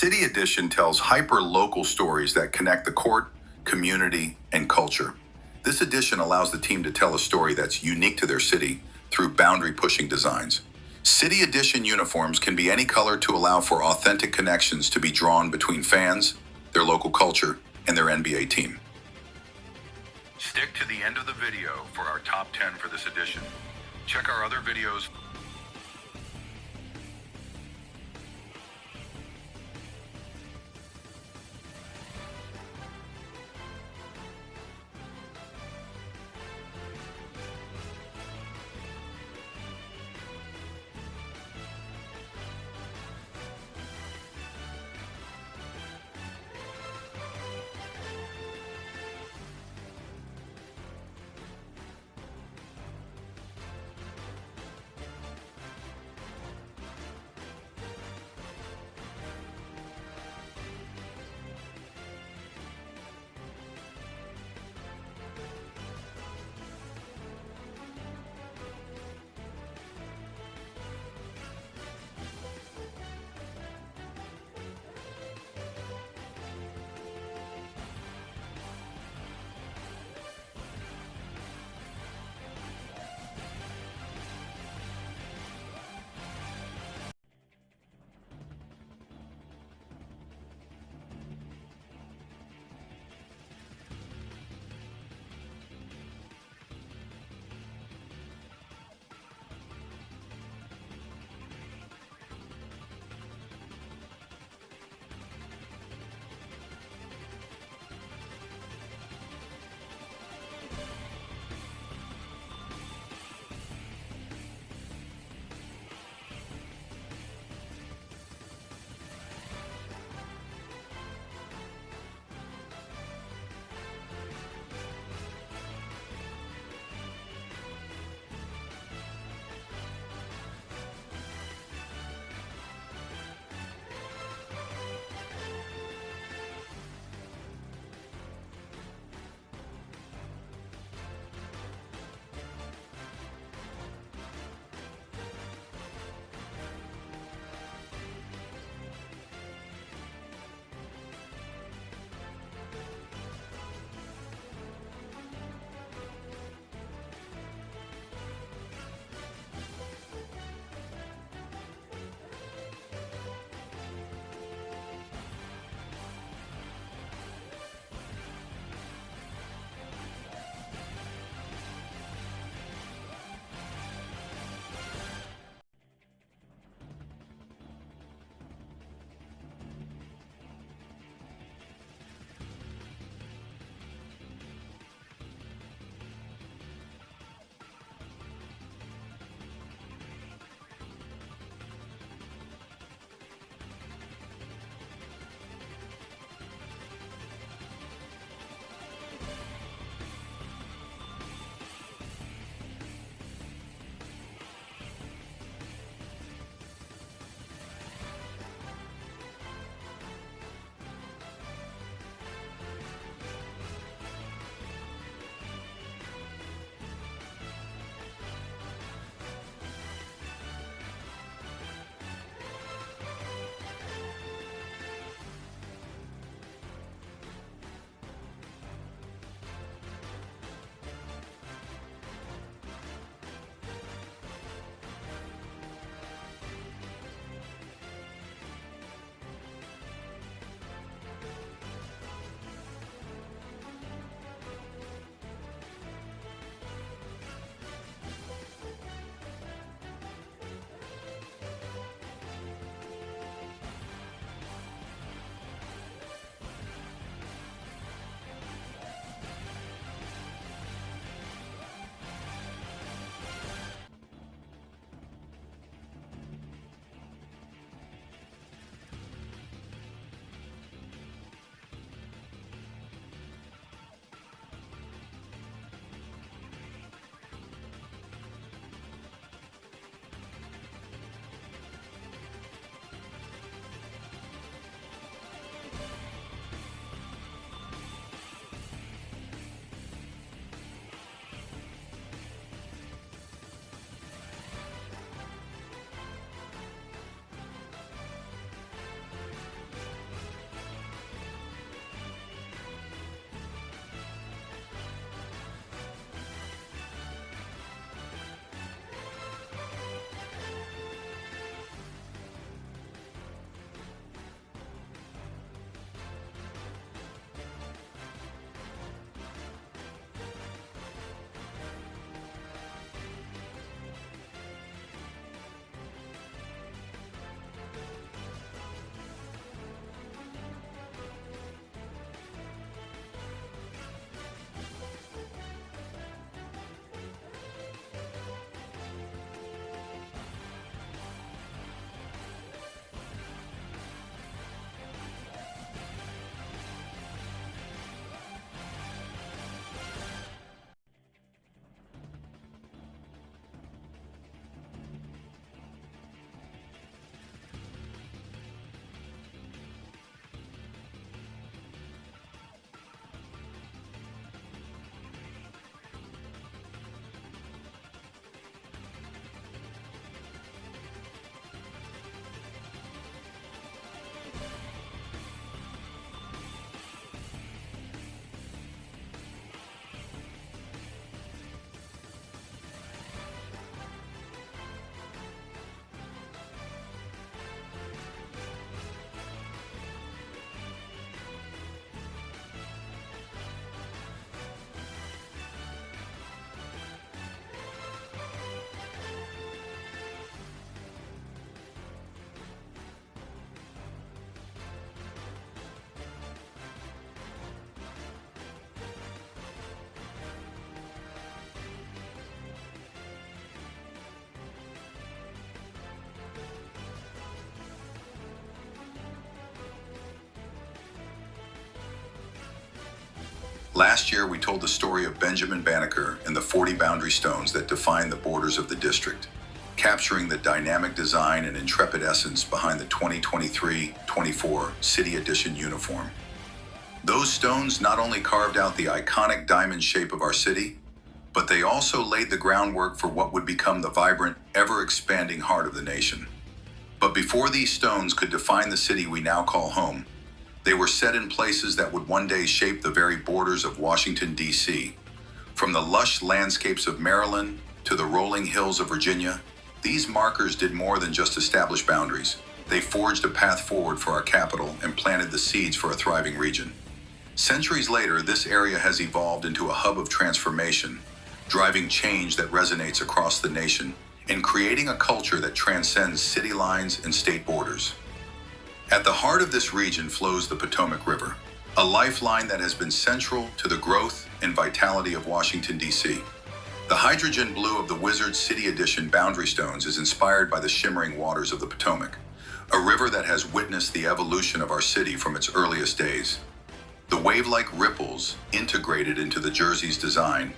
City Edition tells hyper-local stories that connect the court, community, and culture. This edition allows the team to tell a story that's unique to their city through boundary-pushing designs. City Edition uniforms can be any color to allow for authentic connections to be drawn between fans, their local culture, and their NBA team. Stick to the end of the video for our top 10 for this edition. Check our other videos. Last year, we told the story of Benjamin Banneker and the 40 boundary stones that define the borders of the district, capturing the dynamic design and intrepid essence behind the 2023-24 City Edition uniform. Those stones not only carved out the iconic diamond shape of our city, but they also laid the groundwork for what would become the vibrant, ever-expanding heart of the nation. But before these stones could define the city we now call home, they were set in places that would one day shape the very borders of Washington, D.C. From the lush landscapes of Maryland to the rolling hills of Virginia, these markers did more than just establish boundaries. They forged a path forward for our capital and planted the seeds for a thriving region. Centuries later, this area has evolved into a hub of transformation, driving change that resonates across the nation and creating a culture that transcends city lines and state borders. At the heart of this region flows the Potomac River, a lifeline that has been central to the growth and vitality of Washington, D.C. The hydrogen blue of the Wizard City Edition boundary stones is inspired by the shimmering waters of the Potomac, a river that has witnessed the evolution of our city from its earliest days. The wave-like ripples, integrated into the jersey's design,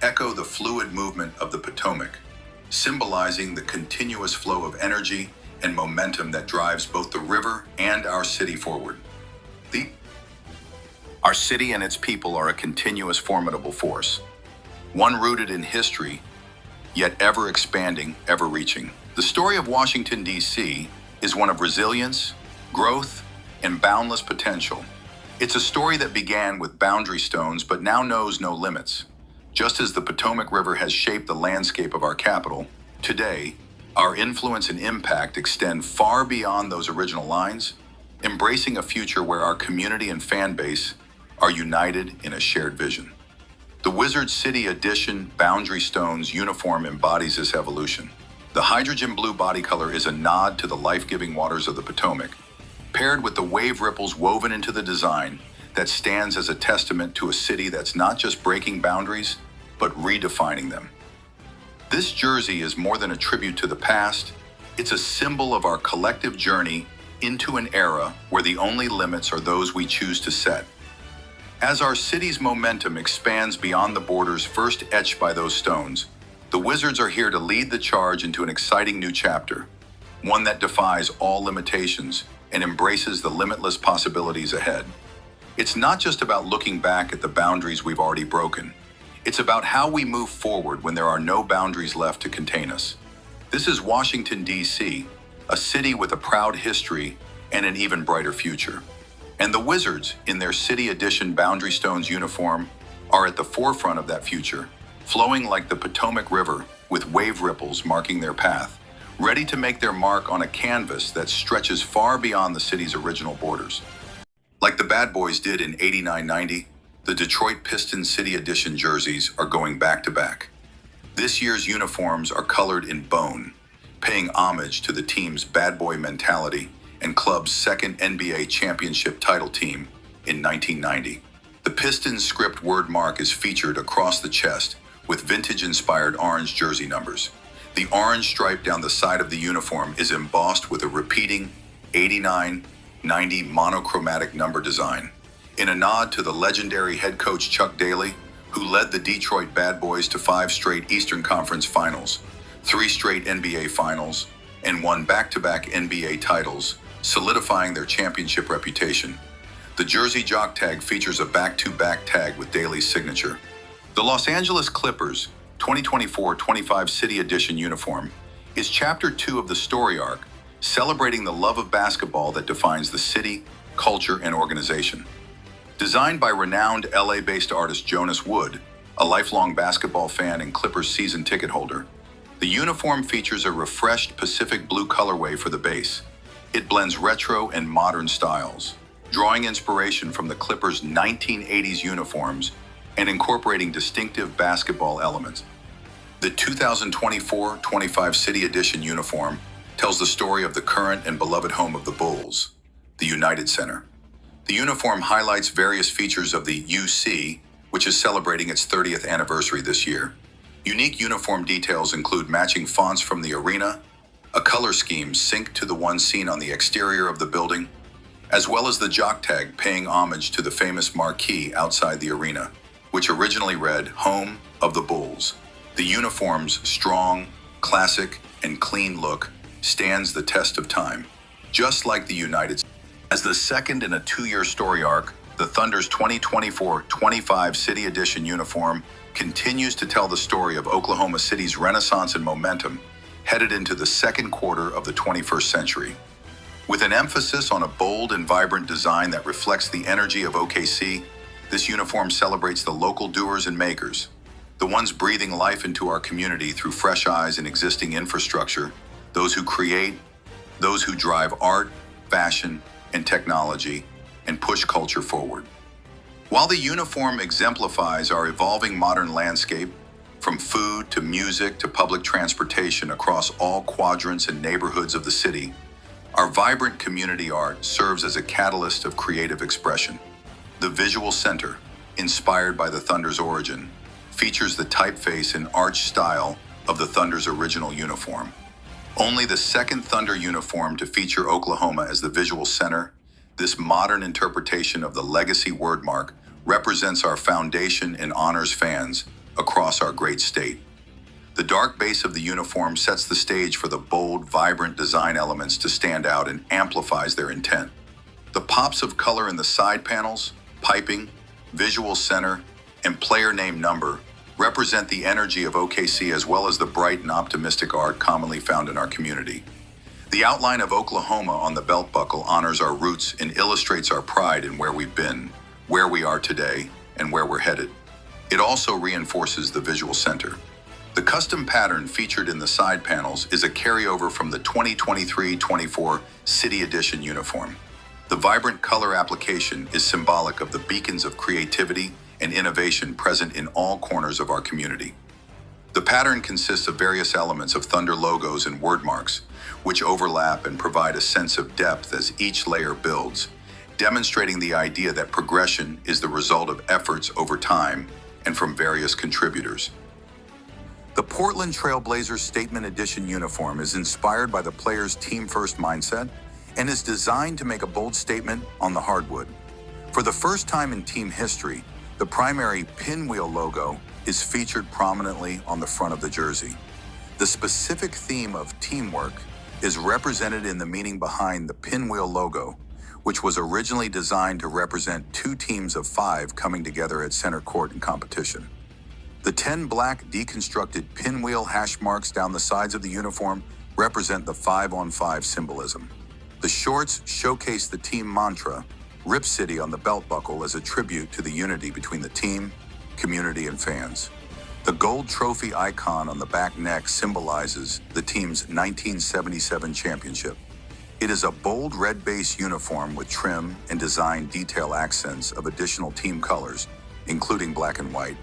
echo the fluid movement of the Potomac, symbolizing the continuous flow of energy and momentum that drives both the river and our city forward. Our city and its people are a continuous, formidable force, one rooted in history, yet ever expanding, ever reaching. The story of Washington, D.C. is one of resilience, growth, and boundless potential. It's a story that began with boundary stones but now knows no limits. Just as the Potomac River has shaped the landscape of our capital, today, our influence and impact extend far beyond those original lines, embracing a future where our community and fan base are united in a shared vision. The Wizard City Edition Boundary Stones uniform embodies this evolution. The hydrogen blue body color is a nod to the life-giving waters of the Potomac, paired with the wave ripples woven into the design that stands as a testament to a city that's not just breaking boundaries, but redefining them. This jersey is more than a tribute to the past. It's a symbol of our collective journey into an era where the only limits are those we choose to set. As our city's momentum expands beyond the borders first etched by those stones, the Wizards are here to lead the charge into an exciting new chapter, one that defies all limitations and embraces the limitless possibilities ahead. It's not just about looking back at the boundaries we've already broken. It's about how we move forward when there are no boundaries left to contain us. This is Washington, D.C., a city with a proud history and an even brighter future. And the Wizards, in their City Edition Boundary Stones uniform, are at the forefront of that future, flowing like the Potomac River with wave ripples marking their path, ready to make their mark on a canvas that stretches far beyond the city's original borders. Like the Bad Boys did in 89-90, the Detroit Pistons City Edition jerseys are going back-to-back. This year's uniforms are colored in bone, paying homage to the team's bad boy mentality and club's second NBA championship title team in 1990. The Pistons script word mark is featured across the chest with vintage-inspired orange jersey numbers. The orange stripe down the side of the uniform is embossed with a repeating 89-90 monochromatic number design, in a nod to the legendary head coach Chuck Daly, who led the Detroit Bad Boys to 5 straight Eastern Conference Finals, 3 straight NBA Finals, and won back-to-back NBA titles, solidifying their championship reputation. The jersey jock tag features a back-to-back tag with Daly's signature. The Los Angeles Clippers 2024-25 City Edition uniform is Chapter 2 of the story arc, celebrating the love of basketball that defines the city, culture, and organization. Designed by renowned LA-based artist Jonas Wood, a lifelong basketball fan and Clippers season ticket holder, the uniform features a refreshed Pacific blue colorway for the base. It blends retro and modern styles, drawing inspiration from the Clippers' 1980s uniforms and incorporating distinctive basketball elements. The 2024-25 City Edition uniform tells the story of the current and beloved home of the Bulls, the United Center. The uniform highlights various features of the UC, which is celebrating its 30th anniversary this year. Unique uniform details include matching fonts from the arena, a color scheme synced to the one seen on the exterior of the building, as well as the jock tag paying homage to the famous marquee outside the arena. which originally read Home of the Bulls. The uniform's strong, classic, and clean look stands the test of time, just like the United States. As the second in a two-year story arc, the Thunder's 2024-25 City Edition uniform continues to tell the story of Oklahoma City's renaissance and momentum headed into the second quarter of the 21st century. With an emphasis on a bold and vibrant design that reflects the energy of OKC, this uniform celebrates the local doers and makers, the ones breathing life into our community through fresh eyes and existing infrastructure, those who create, those who drive art, fashion, and technology, and push culture forward. While the uniform exemplifies our evolving modern landscape, from food to music to public transportation across all quadrants and neighborhoods of the city, our vibrant community art serves as a catalyst of creative expression. The visual center, inspired by the Thunder's origin, features the typeface and arch style of the Thunder's original uniform. Only the second Thunder uniform to feature Oklahoma as the visual center, this modern interpretation of the legacy wordmark represents our foundation and honors fans across our great state. The dark base of the uniform sets the stage for the bold, vibrant design elements to stand out and amplifies their intent. The pops of color in the side panels, piping, visual center, and player name number represent the energy of OKC as well as the bright and optimistic art commonly found in our community. The outline of Oklahoma on the belt buckle honors our roots and illustrates our pride in where we've been, where we are today, and where we're headed. It also reinforces the visual center. The custom pattern featured in the side panels is a carryover from the 2023-24 City Edition uniform. The vibrant color application is symbolic of the beacons of creativity and innovation present in all corners of our community. The pattern consists of various elements of Thunder logos and word marks, which overlap and provide a sense of depth as each layer builds, demonstrating the idea that progression is the result of efforts over time and from various contributors. The Portland Trail Blazers Statement Edition uniform is inspired by the players' team-first mindset and is designed to make a bold statement on the hardwood. For the first time in team history, the primary pinwheel logo is featured prominently on the front of the jersey. The specific theme of teamwork is represented in the meaning behind the pinwheel logo, which was originally designed to represent two teams of 5 coming together at center court in competition. The 10 black deconstructed pinwheel hash marks down the sides of the uniform represent the 5-on-5 symbolism. The shorts showcase the team mantra, Rip City, on the belt buckle as a tribute to the unity between the team, community, and fans. The gold trophy icon on the back neck symbolizes the team's 1977 championship. It is a bold red base uniform with trim and design detail accents of additional team colors, including black and white.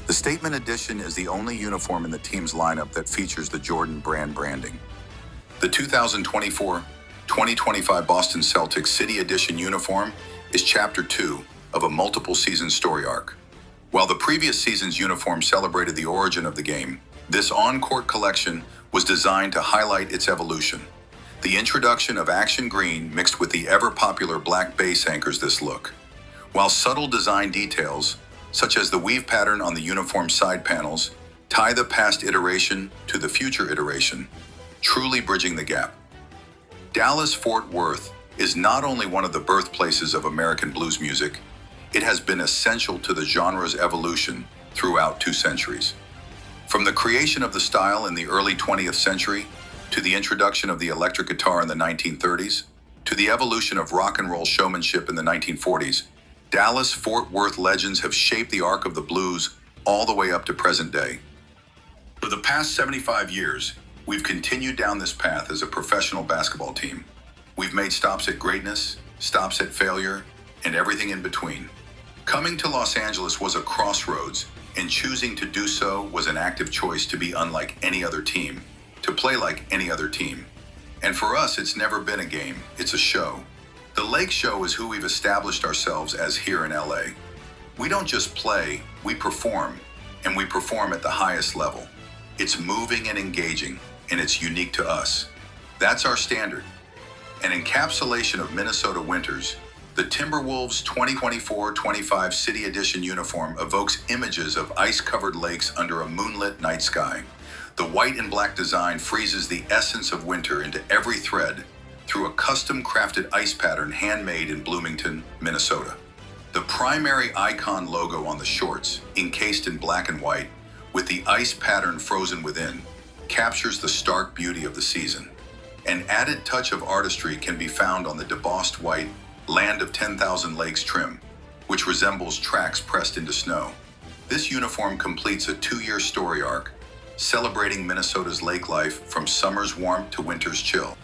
The Statement Edition is the only uniform in the team's lineup that features the Jordan brand branding. The 2024-2025 Boston Celtics City Edition uniform is Chapter 2 of a multiple season story arc. While the previous season's uniform celebrated the origin of the game, this on-court collection was designed to highlight its evolution. The introduction of action green mixed with the ever-popular black base anchors this look, while subtle design details, such as the weave pattern on the uniform side panels, tie the past iteration to the future iteration, truly bridging the gap. Dallas-Fort Worth is not only one of the birthplaces of American blues music, it has been essential to the genre's evolution throughout 2 centuries. From the creation of the style in the early 20th century, to the introduction of the electric guitar in the 1930s, to the evolution of rock and roll showmanship in the 1940s, Dallas-Fort Worth legends have shaped the arc of the blues all the way up to present day. For the past 75 years, we've continued down this path as a professional basketball team. We've made stops at greatness, stops at failure, and everything in between. Coming to Los Angeles was a crossroads, and choosing to do so was an active choice to be unlike any other team, to play like any other team. And for us, it's never been a game, it's a show. The Lake Show is who we've established ourselves as here in LA. We don't just play, we perform, and we perform at the highest level. It's moving and engaging, and it's unique to us. That's our standard. An encapsulation of Minnesota winters, The Timberwolves 2024-25 City Edition uniform evokes images of ice-covered lakes under a moonlit night sky. The white and black design freezes the essence of winter into every thread through a custom-crafted ice pattern handmade in Bloomington, Minnesota. The primary icon logo on the shorts, encased in black and white, with the ice pattern frozen within, captures the stark beauty of the season. An added touch of artistry can be found on the debossed white Land of 10,000 Lakes trim, which resembles tracks pressed into snow. This uniform completes a 2-year story arc, celebrating Minnesota's lake life from summer's warmth to winter's chill.